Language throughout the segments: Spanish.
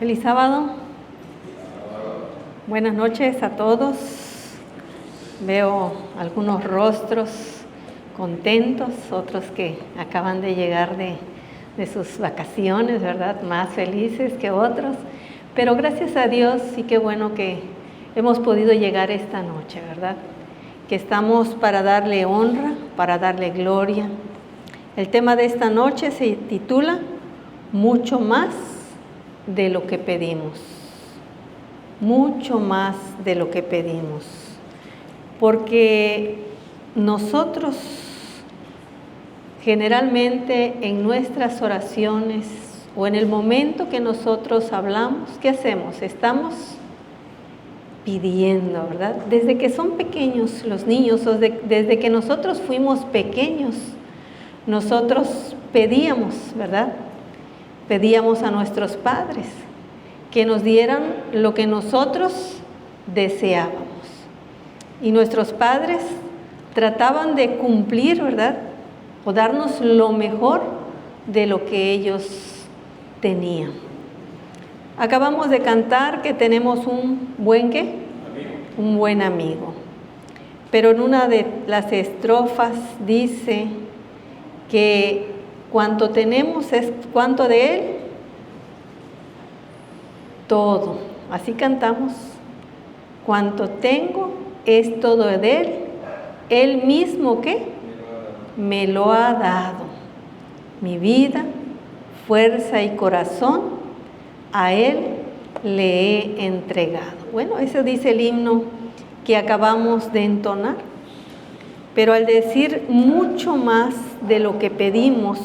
Feliz sábado. Buenas noches a todos. Veo algunos rostros contentos, otros que acaban de llegar de sus vacaciones, ¿verdad? Más felices que otros. Pero gracias a Dios, sí que bueno que hemos podido llegar esta noche, ¿verdad? Que estamos para darle honra, para darle gloria. El tema de esta noche se titula Mucho más de lo que pedimos. Mucho más de lo que pedimos. Porque nosotros generalmente en nuestras oraciones o en el momento que nosotros hablamos, ¿qué hacemos? Estamos pidiendo, ¿verdad? Desde que son pequeños los niños, o desde que nosotros fuimos pequeños, nosotros pedíamos, ¿verdad? Pedíamos a nuestros padres que nos dieran lo que nosotros deseábamos. Y nuestros padres trataban de cumplir, ¿verdad? O darnos lo mejor de lo que ellos tenían. Acabamos de cantar que tenemos un buen ¿qué? Un buen amigo. Pero en una de las estrofas dice que cuanto tenemos es cuanto de Él, todo. Así cantamos. Cuanto tengo es todo de Él. Él mismo ¿qué? Me lo ha dado. Mi vida, fuerza y corazón, a Él le he entregado. Bueno, eso dice el himno que acabamos de entonar. Pero al decir mucho más de lo que pedimos,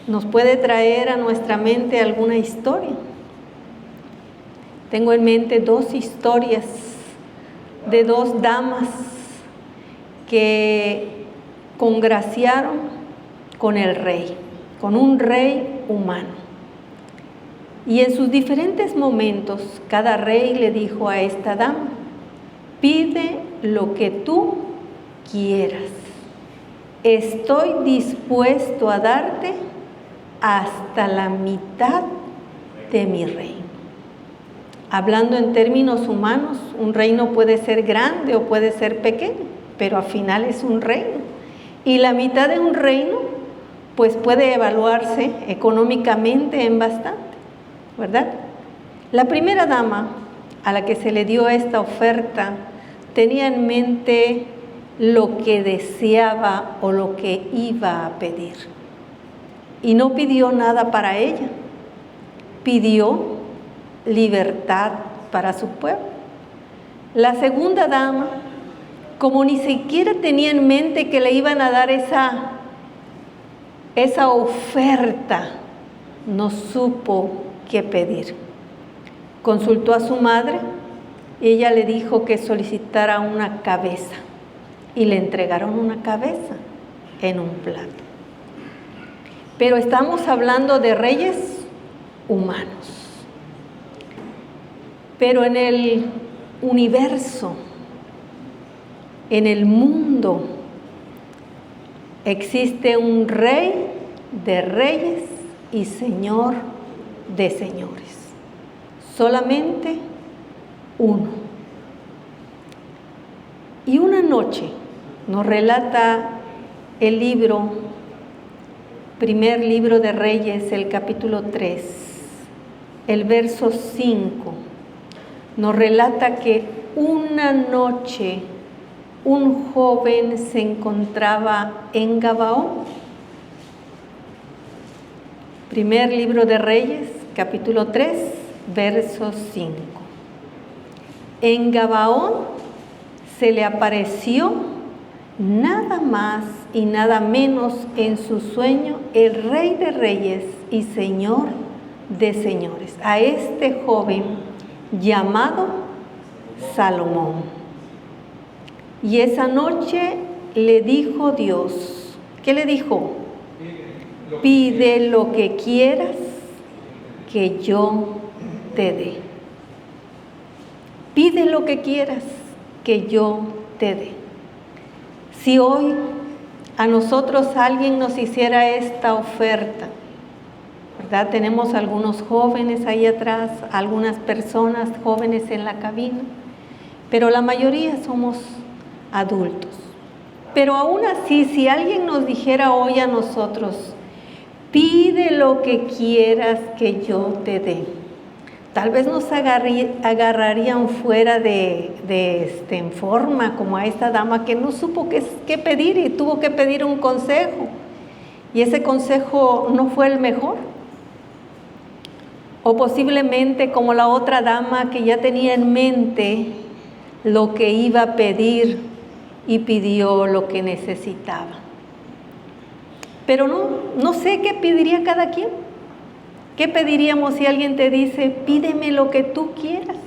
nos puede traer a nuestra mente alguna historia. Tengo en mente dos historias de dos damas que congraciaron con el rey, con un rey humano. Y en sus diferentes momentos, cada rey le dijo a esta dama: pide lo que tú quieras. Estoy dispuesto a darte hasta la mitad de mi reino. Hablando en términos humanos, un reino puede ser grande o puede ser pequeño, pero al final es un reino. Y la mitad de un reino, pues puede evaluarse económicamente en bastante, ¿verdad? La primera dama a la que se le dio esta oferta tenía en mente lo que deseaba o lo que iba a pedir. Y no pidió nada para ella, pidió libertad para su pueblo. La segunda dama, como ni siquiera tenía en mente que le iban a dar esa oferta, no supo qué pedir. Consultó a su madre y ella le dijo que solicitara una cabeza y le entregaron una cabeza en un plato. Pero estamos hablando de reyes humanos. Pero en el universo, en el mundo, existe un rey de reyes y señor de señores. Solamente uno. Y una noche nos relata el primer libro de Reyes, el capítulo 3, el verso 5. Nos relata que una noche un joven se encontraba en Gabaón. Primer libro de Reyes, capítulo 3, verso 5. En Gabaón se le apareció nada más y nada menos en su sueño el Rey de Reyes y Señor de Señores, a este joven llamado Salomón. Y esa noche le dijo Dios, ¿qué le dijo? Pide lo que quieras que yo te dé. Pide lo que quieras que yo te dé. Si hoy a nosotros alguien nos hiciera esta oferta, ¿verdad? Tenemos algunos jóvenes ahí atrás, algunas personas jóvenes en la cabina, pero la mayoría somos adultos. Pero aún así, si alguien nos dijera hoy a nosotros, pide lo que quieras que yo te dé, tal vez nos agarrarían fuera en forma, como a esta dama que no supo qué pedir y tuvo que pedir un consejo. Y ese consejo no fue el mejor. O posiblemente como la otra dama que ya tenía en mente lo que iba a pedir y pidió lo que necesitaba. Pero no sé qué pediría cada quien. ¿Qué pediríamos si alguien te dice, pídeme lo que tú quieras?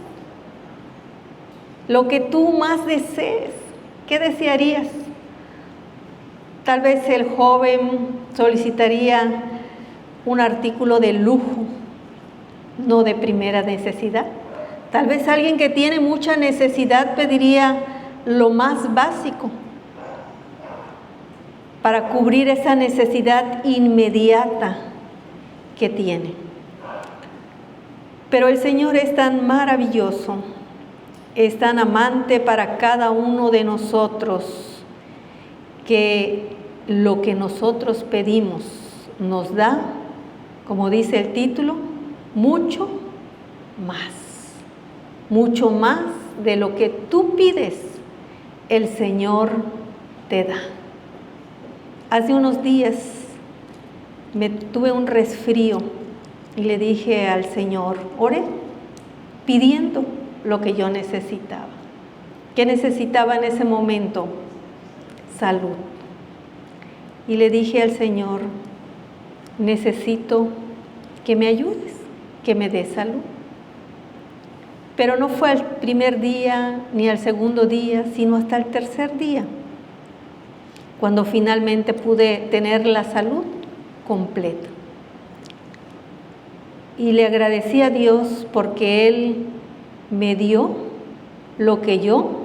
Lo que tú más desees. ¿Qué desearías? Tal vez el joven solicitaría un artículo de lujo, no de primera necesidad. Tal vez alguien que tiene mucha necesidad pediría lo más básico para cubrir esa necesidad inmediata que tiene. Pero el Señor es tan maravilloso, es tan amante para cada uno de nosotros, que lo que nosotros pedimos nos da, como dice el título, mucho más de lo que tú pides, el Señor te da. Hace unos días tuve un resfrío y le dije al Señor, oré pidiendo lo que yo necesitaba. ¿Qué necesitaba en ese momento? Salud. Y le dije al Señor, necesito que me ayudes, que me des salud. Pero no fue al primer día ni al segundo día, sino hasta el tercer día, cuando finalmente pude tener la salud completa. Y le agradecí a Dios porque Él me dio lo que yo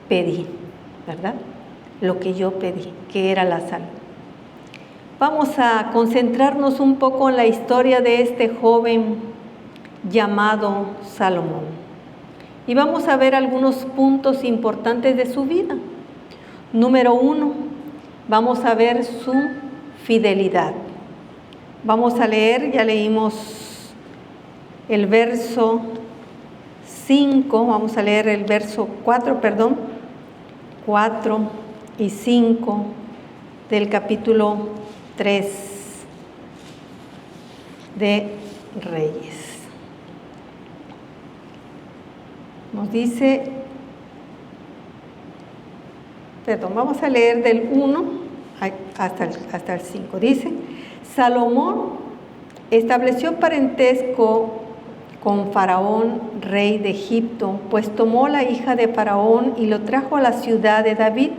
pedí, ¿verdad? Lo que yo pedí, que era la salud. Vamos a concentrarnos un poco en la historia de este joven llamado Salomón. Y vamos a ver algunos puntos importantes de su vida. Número 1, vamos a ver su fidelidad. Vamos a leer, ya leímos el verso 5, vamos a leer el verso 4 y 5 del capítulo 3 de Reyes. Nos dice, vamos a leer del 1 hasta el 5. Dice, Salomón estableció parentesco con Faraón, rey de Egipto, pues tomó la hija de Faraón y lo trajo a la ciudad de David,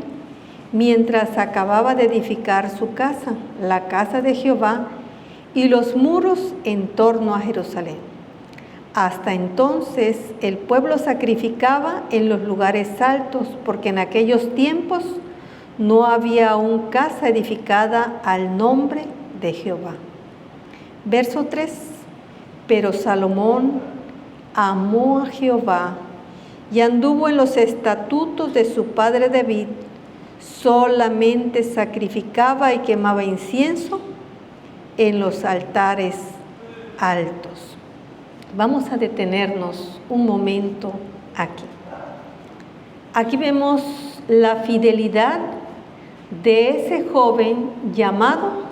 mientras acababa de edificar su casa, la casa de Jehová, y los muros en torno a Jerusalén. Hasta entonces el pueblo sacrificaba en los lugares altos, porque en aquellos tiempos no había aún casa edificada al nombre de Jehová. Verso 3. Pero Salomón amó a Jehová y anduvo en los estatutos de su padre David, solamente sacrificaba y quemaba incienso en los altares altos. Vamos a detenernos un momento aquí. Aquí vemos la fidelidad de ese joven llamado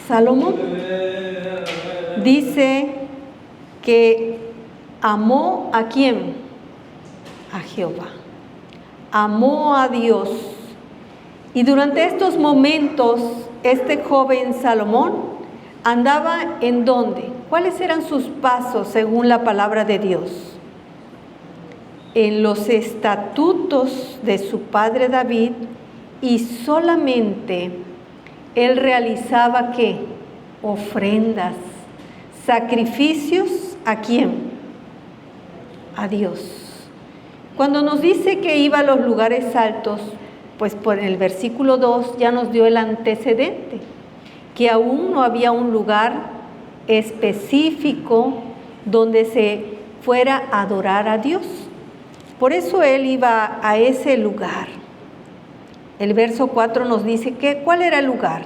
Salomón. Dice que amó ¿a quién? A Jehová. Amó a Dios. Y durante estos momentos, este joven Salomón andaba ¿en dónde? ¿Cuáles eran sus pasos según la palabra de Dios? En los estatutos de su padre David, y solamente él realizaba ¿qué? Ofrendas, sacrificios ¿a quién? A Dios. Cuando nos dice que iba a los lugares altos, pues por el versículo 2 ya nos dio el antecedente, que aún no había un lugar específico donde se fuera a adorar a Dios. Por eso él iba a ese lugar. El verso 4 nos dice que, ¿cuál era el lugar?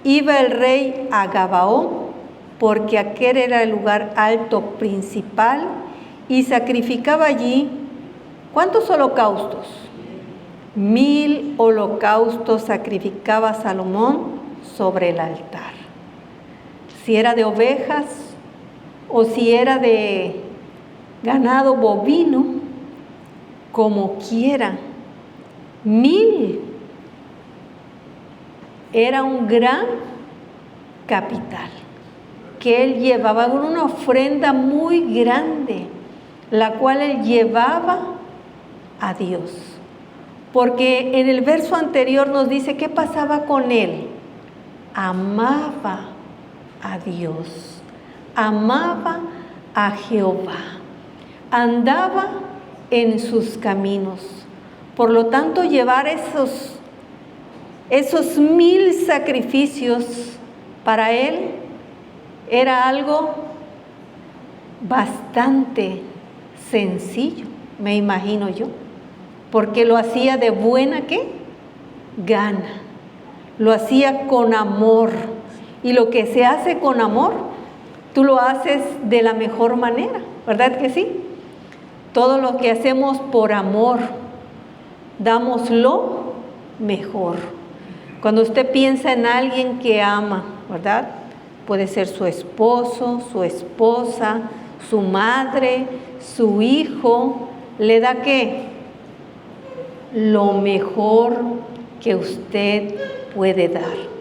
Iba el rey a Gabaón, porque aquel era el lugar alto principal, y sacrificaba allí, ¿cuántos holocaustos? 1000 holocaustos sacrificaba Salomón sobre el altar. Si era de ovejas o si era de ganado bovino, como quiera, 1000 era un gran capital que él llevaba, una ofrenda muy grande, la cual él llevaba a Dios. Porque en el verso anterior nos dice qué pasaba con él. Amaba a Dios, amaba a Jehová, andaba en sus caminos. Por lo tanto, llevar esos 1000 sacrificios para él era algo bastante sencillo, me imagino yo, porque lo hacía de buena ¿qué? Gana, lo hacía con amor, y lo que se hace con amor, tú lo haces de la mejor manera, ¿verdad que sí? Todo lo que hacemos por amor, damos lo mejor. Cuando usted piensa en alguien que ama, ¿verdad? Puede ser su esposo, su esposa, su madre, su hijo, le da ¿qué? Lo mejor que usted puede dar.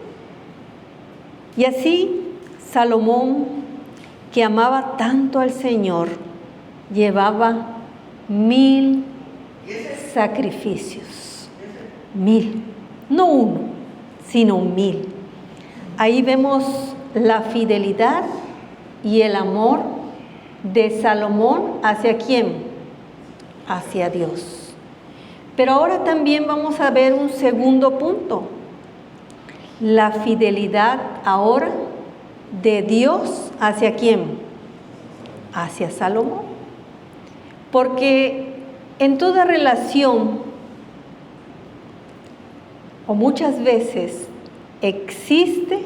Y así Salomón, que amaba tanto al Señor, llevaba 1000 sacrificios. 1000, no uno, sino 1000. Ahí vemos la fidelidad y el amor de Salomón ¿hacia quién? Hacia Dios. Pero ahora también vamos a ver un segundo punto. La fidelidad ahora de Dios ¿hacia quién? Hacia Salomón. Porque en toda relación, o muchas veces, existe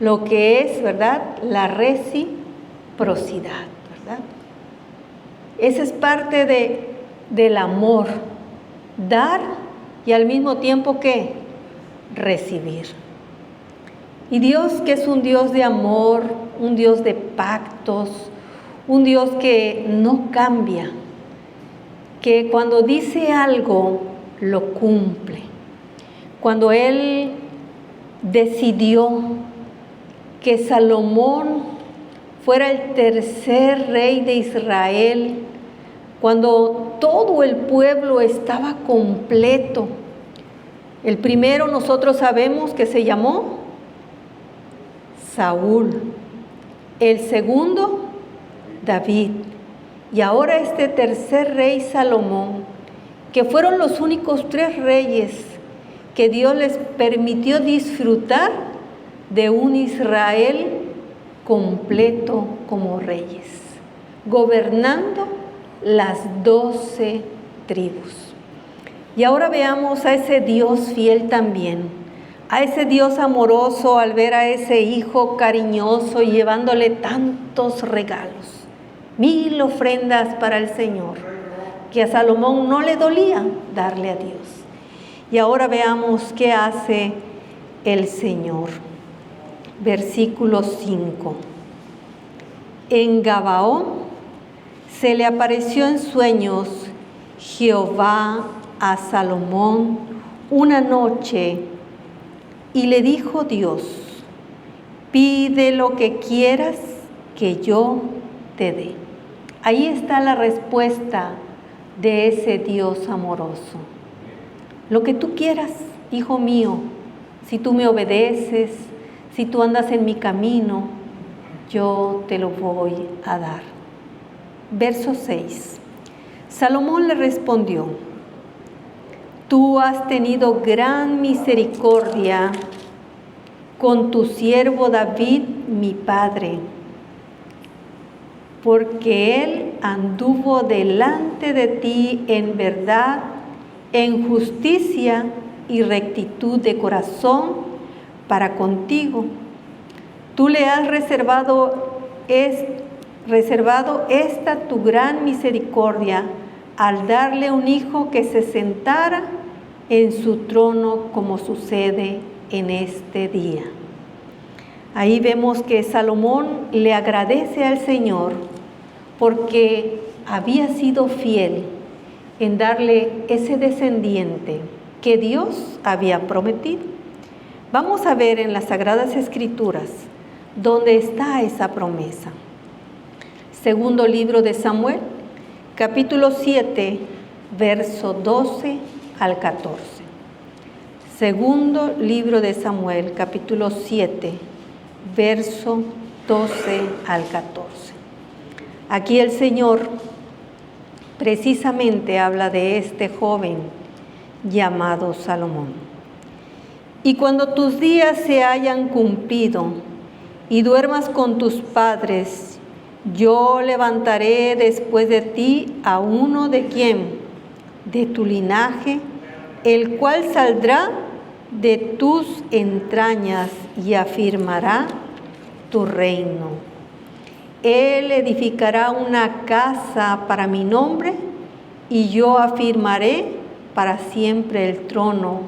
lo que es, ¿verdad?, la reciprocidad, ¿verdad? Esa es parte del amor, dar y al mismo tiempo ¿qué? Recibir. Y Dios, que es un Dios de amor, un Dios de pactos, un Dios que no cambia, que cuando dice algo, lo cumple. Cuando Él decidió que Salomón fuera el tercer rey de Israel, cuando todo el pueblo estaba completo, el primero nosotros sabemos que se llamó Saúl, el segundo David, y ahora este tercer rey Salomón, que fueron los únicos 3 reyes que Dios les permitió disfrutar de un Israel completo como reyes, gobernando las 12 tribus. Y ahora veamos a ese Dios fiel también, a ese Dios amoroso al ver a ese hijo cariñoso y llevándole tantos regalos, 1000 ofrendas para el Señor, que a Salomón no le dolía darle a Dios. Y ahora veamos qué hace el Señor. Versículo 5. En Gabaón se le apareció en sueños Jehová a Salomón una noche y le dijo Dios: pide lo que quieras que yo te dé. Ahí está la respuesta de ese Dios amoroso. Lo que tú quieras, hijo mío, si tú me obedeces, si tú andas en mi camino, yo te lo voy a dar. Verso 6. Salomón le respondió: tú has tenido gran misericordia con tu siervo David, mi Padre, porque Él anduvo delante de ti en verdad, en justicia y rectitud de corazón para contigo. Tú le has reservado esta tu gran misericordia al darle un hijo que se sentara en su trono, como sucede en este día. Ahí vemos que Salomón le agradece al Señor porque había sido fiel en darle ese descendiente que Dios había prometido. Vamos a ver en las Sagradas Escrituras dónde está esa promesa. Segundo libro de Samuel, capítulo 7, verso 12 al 14. Segundo libro de Samuel, capítulo 7, verso 12 al 14. Aquí el Señor precisamente habla de este joven llamado Salomón. Y cuando tus días se hayan cumplido y duermas con tus padres, yo levantaré después de ti a uno de tu linaje, el cual saldrá de tus entrañas y afirmará tu reino. Él edificará una casa para mi nombre y yo afirmaré para siempre el trono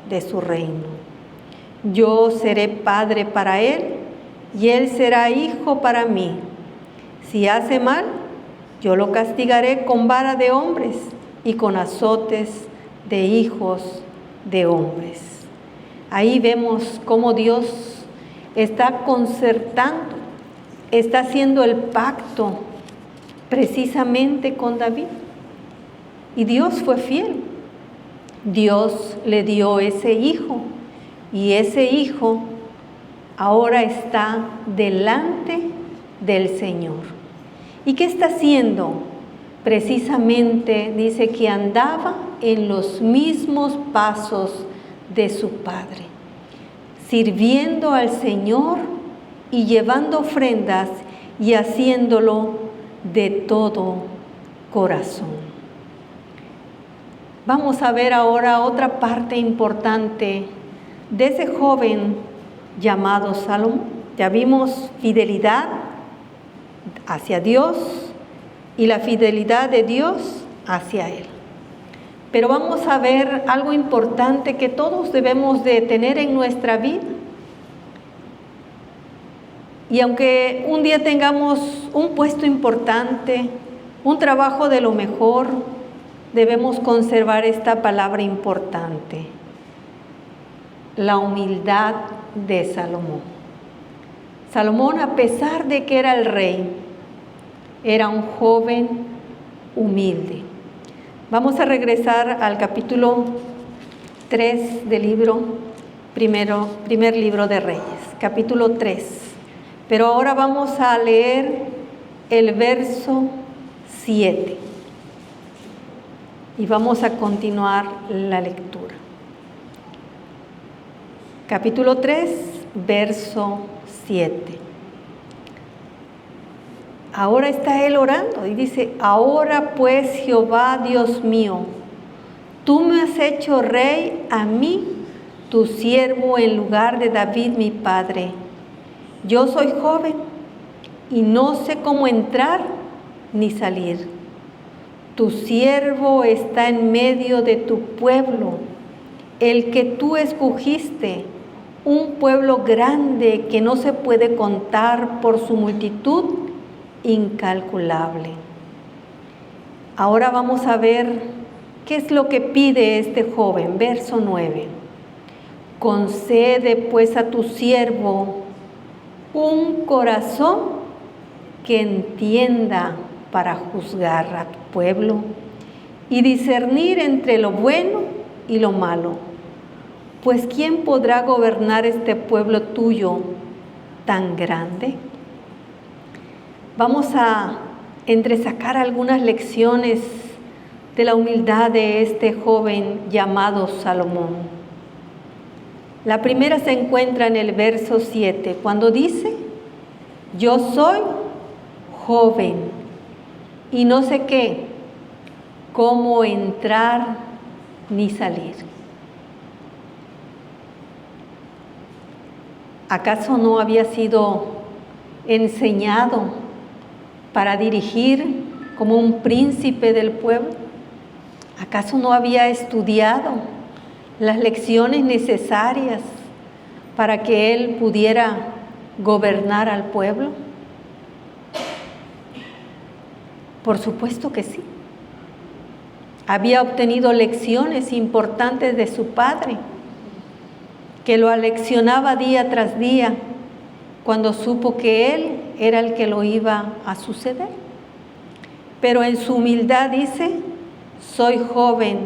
de su reino. Yo seré padre para él y él será hijo para mí. Si hace mal, yo lo castigaré con vara de hombres y con azotes de hijos de hombres. Ahí vemos cómo Dios está concertando, está haciendo el pacto precisamente con David. Y Dios fue fiel. Dios le dio ese hijo y ese hijo ahora está delante del Señor. ¿Y qué está haciendo? Precisamente dice que andaba en los mismos pasos de su padre, sirviendo al Señor y llevando ofrendas y haciéndolo de todo corazón. Vamos a ver ahora otra parte importante de ese joven llamado Salomón. Ya vimos fidelidad hacia Dios y la fidelidad de Dios hacia Él. Pero vamos a ver algo importante que todos debemos de tener en nuestra vida. Y aunque un día tengamos un puesto importante, un trabajo de lo mejor, debemos conservar esta palabra importante: la humildad de Salomón. Salomón, a pesar de que era el rey, era un joven humilde. Vamos a regresar al capítulo 3 del primer libro de Reyes, capítulo 3. Pero ahora vamos a leer el verso 7 y vamos a continuar la lectura. Capítulo 3, verso 7. Ahora está él orando y dice: ahora pues, Jehová Dios mío, tú me has hecho rey a mí, tu siervo, en lugar de David mi padre. Yo soy joven y no sé cómo entrar ni salir. Tu siervo está en medio de tu pueblo, el que tú escogiste, un pueblo grande que no se puede contar por su multitud incalculable. Ahora vamos a ver qué es lo que pide este joven. Verso 9. Concede pues a tu siervo un corazón que entienda para juzgar a tu pueblo y discernir entre lo bueno y lo malo. Pues ¿quién podrá gobernar este pueblo tuyo tan grande? Vamos a entresacar algunas lecciones de la humildad de este joven llamado Salomón. La primera se encuentra en el verso 7, cuando dice: yo soy joven y no sé qué, cómo entrar ni salir. ¿Acaso no había sido enseñado para dirigir como un príncipe del pueblo? ¿Acaso no había estudiado las lecciones necesarias para que él pudiera gobernar al pueblo? Por supuesto que sí. Había obtenido lecciones importantes de su padre, que lo aleccionaba día tras día cuando supo que él era el que lo iba a suceder. Pero en su humildad dice, soy joven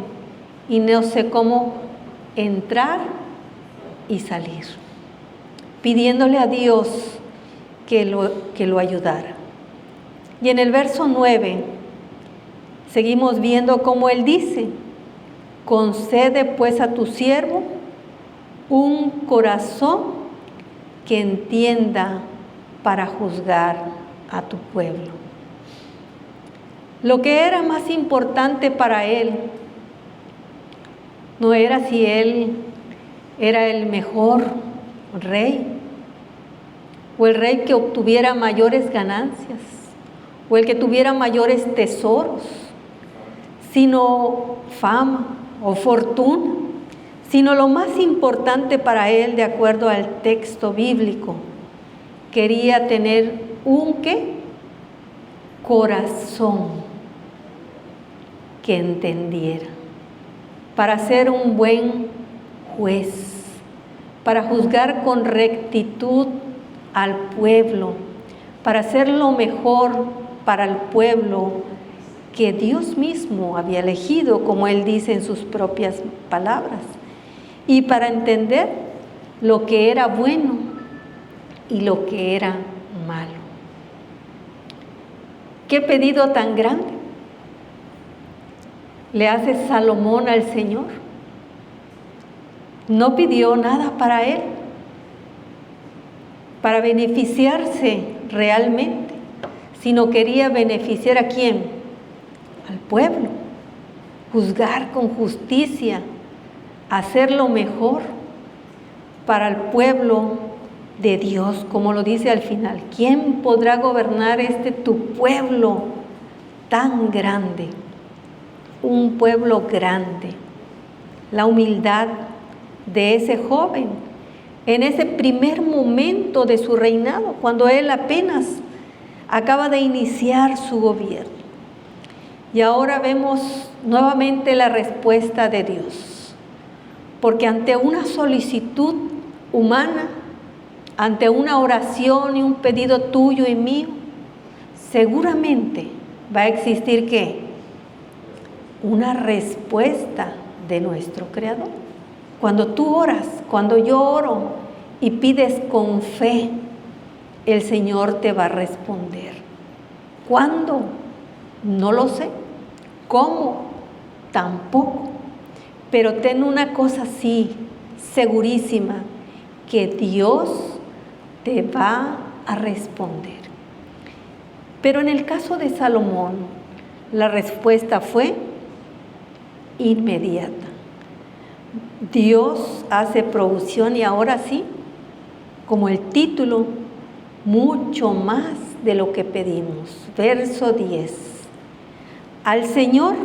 y no sé cómo entrar y salir, pidiéndole a Dios que lo ayudara. Y en el verso 9 seguimos viendo cómo él dice, concede pues a tu siervo un corazón que entienda para juzgar a tu pueblo. Lo que era más importante para él no era si él era el mejor rey o el rey que obtuviera mayores ganancias o el que tuviera mayores tesoros, sino fama o fortuna, sino lo más importante para él, de acuerdo al texto bíblico, quería tener un ¿qué? Corazón que entendiera, para ser un buen juez, para juzgar con rectitud al pueblo, para hacer lo mejor para el pueblo que Dios mismo había elegido, como él dice en sus propias palabras, y para entender lo que era bueno y lo que era malo. ¿Qué pedido tan grande le hace Salomón al Señor? No pidió nada para él, para beneficiarse realmente, sino quería beneficiar ¿a quién? Al pueblo, juzgar con justicia, hacer lo mejor para el pueblo de Dios, como lo dice al final. ¿Quién podrá gobernar tu pueblo tan grande? Un pueblo grande. La humildad de ese joven en ese primer momento de su reinado, cuando él apenas acaba de iniciar su gobierno. Y ahora vemos nuevamente la respuesta de Dios, porque ante una solicitud humana, ante una oración y un pedido tuyo y mío, seguramente va a existir ¿qué? Una respuesta de nuestro Creador. Cuando tú oras, cuando yo oro y pides con fe, el Señor te va a responder. ¿Cuándo? No lo sé. ¿Cómo? Tampoco. Pero ten una cosa así, segurísima, que Dios te va a responder. Pero en el caso de Salomón, la respuesta fue inmediata. Dios hace provisión y ahora sí, como el título, mucho más de lo que pedimos. Verso 10. Al Señor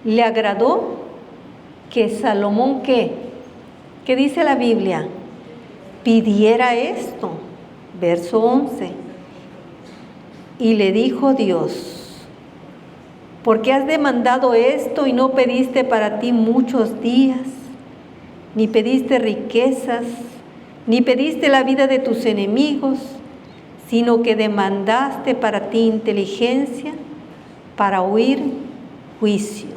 le agradó que Salomón, ¿qué? ¿Qué dice la Biblia? Pidiera esto. Verso 11. Y le dijo Dios, ¿por qué has demandado esto y no pediste para ti muchos días? Ni pediste riquezas, ni pediste la vida de tus enemigos, sino que demandaste para ti inteligencia para oír juicio.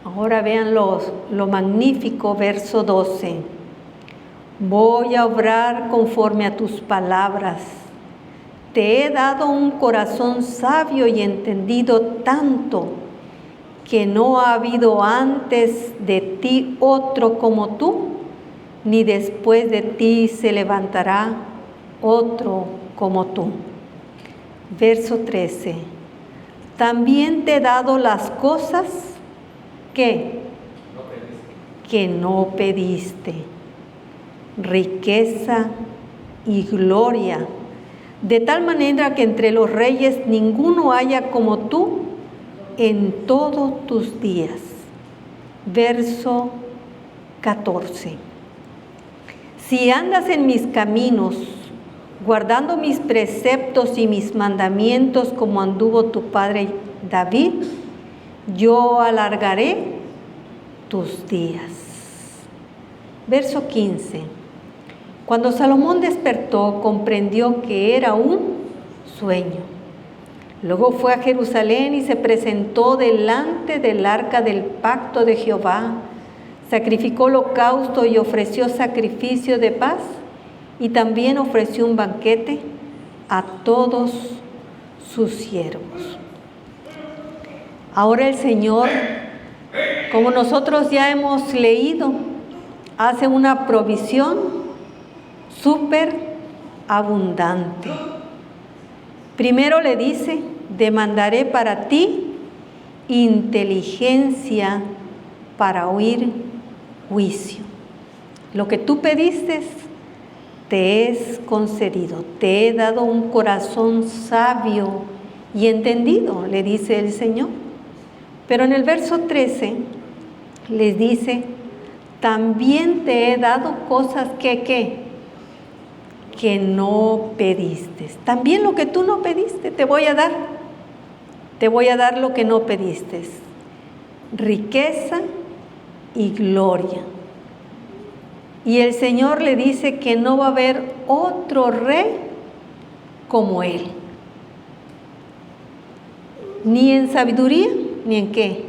Ahora vean lo magnífico, verso 12. Voy a obrar conforme a tus palabras. Te he dado un corazón sabio y entendido tanto que no ha habido antes de ti otro como tú, ni después de ti se levantará otro como tú. Verso 13. También te he dado las cosas que no pediste, riqueza y gloria, de tal manera que entre los reyes ninguno haya como tú en todos tus días. Verso 14. Si andas en mis caminos, guardando mis preceptos y mis mandamientos como anduvo tu padre David, yo alargaré tus días. Verso 15. Cuando Salomón despertó, comprendió que era un sueño. Luego fue a Jerusalén y se presentó delante del arca del pacto de Jehová, sacrificó holocausto y ofreció sacrificio de paz, y también ofreció un banquete a todos sus siervos. Ahora el Señor, como nosotros ya hemos leído, hace una provisión súper abundante. Primero le dice: demandaré para ti inteligencia para oír juicio. Lo que tú pediste te es concedido, te he dado un corazón sabio y entendido, le dice el Señor. Pero en el verso 13 les dice: también te he dado cosas que no pediste. También lo que tú no pediste te voy a dar. Te voy a dar lo que no pediste: riqueza y gloria. Y el Señor le dice que no va a haber otro rey como Él. Ni en sabiduría, ni en qué,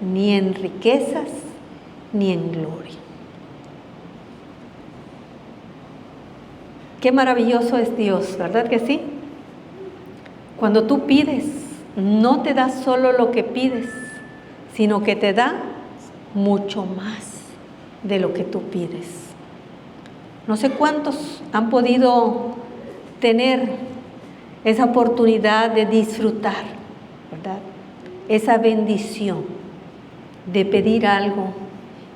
ni en riquezas, ni en gloria. Qué maravilloso es Dios, ¿verdad que sí? Cuando tú pides, no te da solo lo que pides, sino que te da mucho más de lo que tú pides. No sé cuántos han podido tener esa oportunidad de disfrutar, ¿verdad? Esa bendición de pedir algo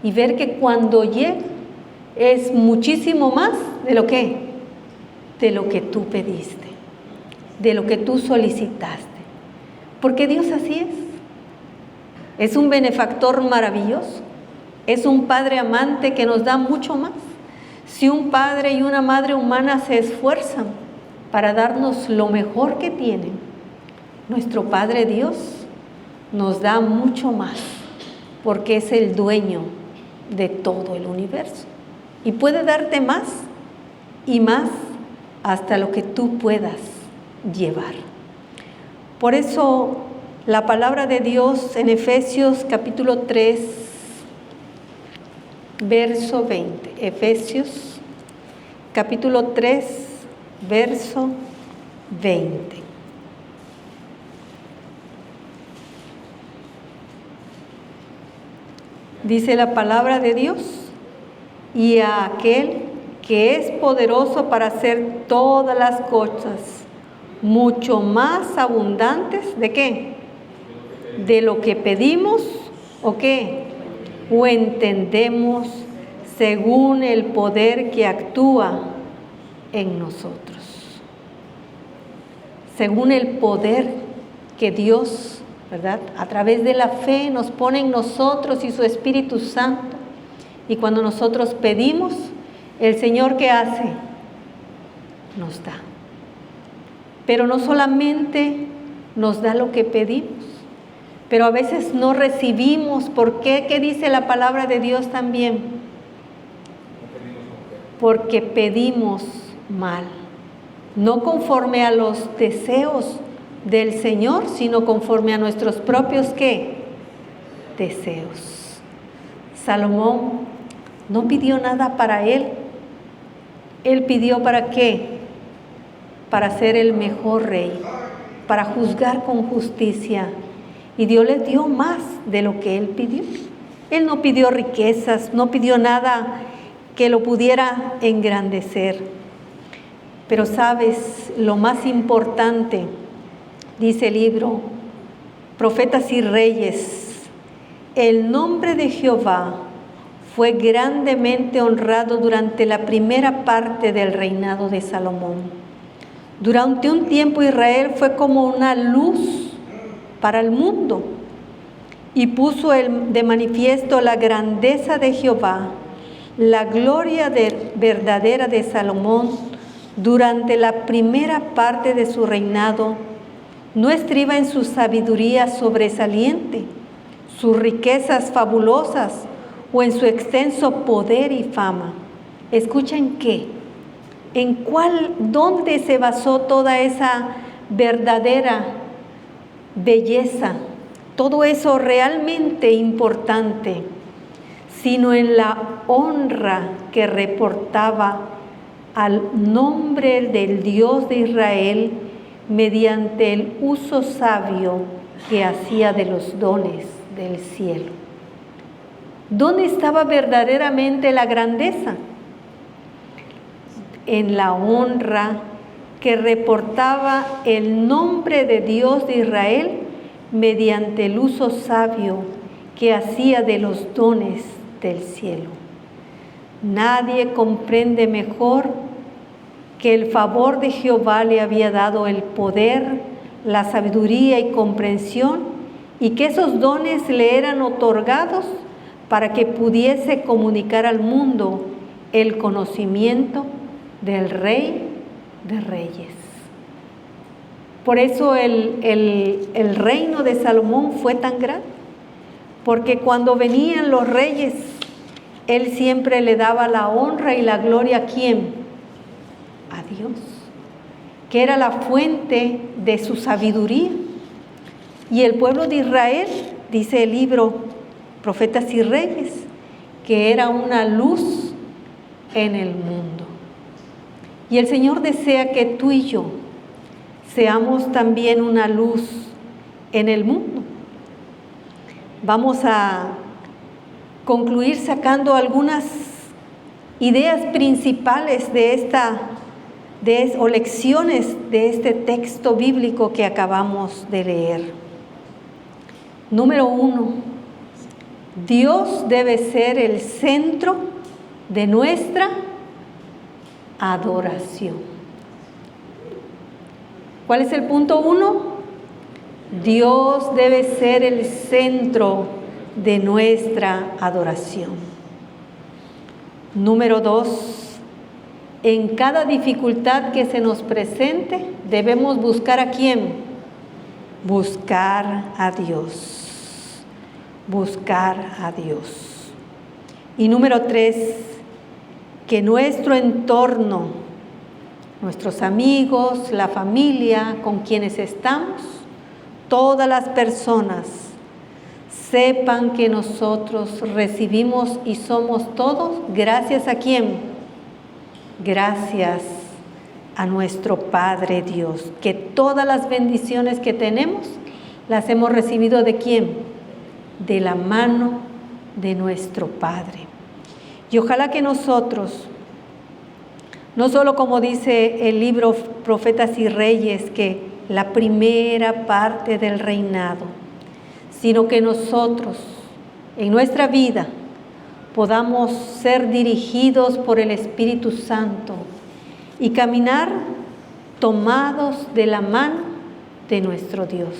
y ver que cuando llega es muchísimo más de lo que tú pediste, de lo que tú solicitaste. Porque Dios así es. Es un benefactor maravilloso. Es un Padre amante que nos da mucho más. Si un padre y una madre humana se esfuerzan para darnos lo mejor que tienen, nuestro Padre Dios nos da mucho más, porque es el dueño de todo el universo. Y puede darte más y más hasta lo que tú puedas llevar. Por eso la palabra de Dios en Efesios capítulo 3, verso 20. Efesios capítulo 3, verso 20. Dice la palabra de Dios: y a aquel que es poderoso para hacer todas las cosas mucho más abundantes, ¿de qué? De lo que pedimos, ¿o qué? O entendemos, según el poder que actúa en nosotros. Según el poder que Dios, ¿verdad?, a través de la fe nos pone en nosotros y su Espíritu Santo. Y cuando nosotros pedimos, el Señor, ¿qué hace? Nos da. Pero no solamente nos da lo que pedimos, pero a veces no recibimos. ¿Por qué? ¿Qué dice la palabra de Dios también? Porque pedimos mal, no conforme a los deseos del Señor, sino conforme a nuestros propios, ¿qué? Deseos. Salomón no pidió nada para él. Él pidió ¿para qué? Para ser el mejor rey, para juzgar con justicia. Y Dios le dio más de lo que él pidió. Él no pidió riquezas, no pidió nada que lo pudiera engrandecer. Pero sabes, lo más importante, dice el libro, Profetas y Reyes, el nombre de Jehová fue grandemente honrado durante la primera parte del reinado de Salomón. Durante un tiempo Israel fue como una luz para el mundo y puso de manifiesto la grandeza de Jehová, la gloria verdadera de Salomón durante la primera parte de su reinado. No estriba en su sabiduría sobresaliente, sus riquezas fabulosas o en su extenso poder y fama. ¿Escuchan qué? ¿Dónde se basó toda esa verdadera belleza? Todo eso realmente importante, sino en la honra que reportaba al nombre del Dios de Israel mediante el uso sabio que hacía de los dones del cielo. ¿Dónde estaba verdaderamente la grandeza? En la honra que reportaba el nombre de Dios de Israel mediante el uso sabio que hacía de los dones del cielo. Nadie comprende mejor que el favor de Jehová le había dado el poder, la sabiduría y comprensión, y que esos dones le eran otorgados para que pudiese comunicar al mundo el conocimiento del Rey de Reyes. Por eso el reino de Salomón fue tan grande, porque cuando venían los reyes, él siempre le daba la honra y la gloria ¿a quién? A Dios, que era la fuente de su sabiduría. Y el pueblo de Israel, dice el libro Profetas y Reyes, que era una luz en el mundo. Y el Señor desea que tú y yo seamos también una luz en el mundo. Vamos a concluir sacando algunas ideas principales o lecciones de este texto bíblico que acabamos de leer. Número 1, Dios debe ser el centro de nuestra adoración. ¿Cuál es el punto 1? Dios debe ser el centro de nuestra adoración. Número 2, en cada dificultad que se nos presente, debemos buscar ¿a quién? Buscar a Dios. Buscar a Dios. Y número 3, que nuestro entorno, nuestros amigos, la familia con quienes estamos, todas las personas sepan que nosotros recibimos y somos todos gracias ¿a quién? Gracias a nuestro Padre Dios, que todas las bendiciones que tenemos las hemos recibido ¿de quién? De la mano de nuestro Padre. Y ojalá que nosotros, no solo como dice el libro Profetas y Reyes, que la primera parte del reinado, sino que nosotros en nuestra vida podamos ser dirigidos por el Espíritu Santo y caminar tomados de la mano de nuestro Dios.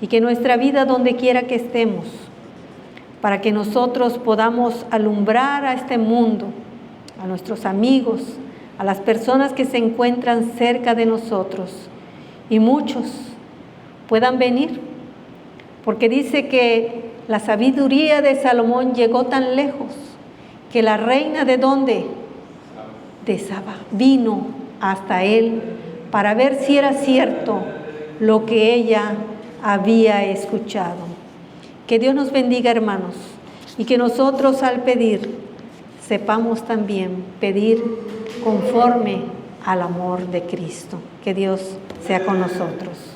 Y que nuestra vida, donde quiera que estemos, para que nosotros podamos alumbrar a este mundo, a nuestros amigos, a las personas que se encuentran cerca de nosotros, y muchos puedan venir, porque dice que la sabiduría de Salomón llegó tan lejos que la reina ¿de dónde? De Saba vino hasta él para ver si era cierto lo que ella había escuchado. Que Dios nos bendiga, hermanos, y que nosotros al pedir sepamos también pedir conforme al amor de Cristo. Que Dios sea con nosotros.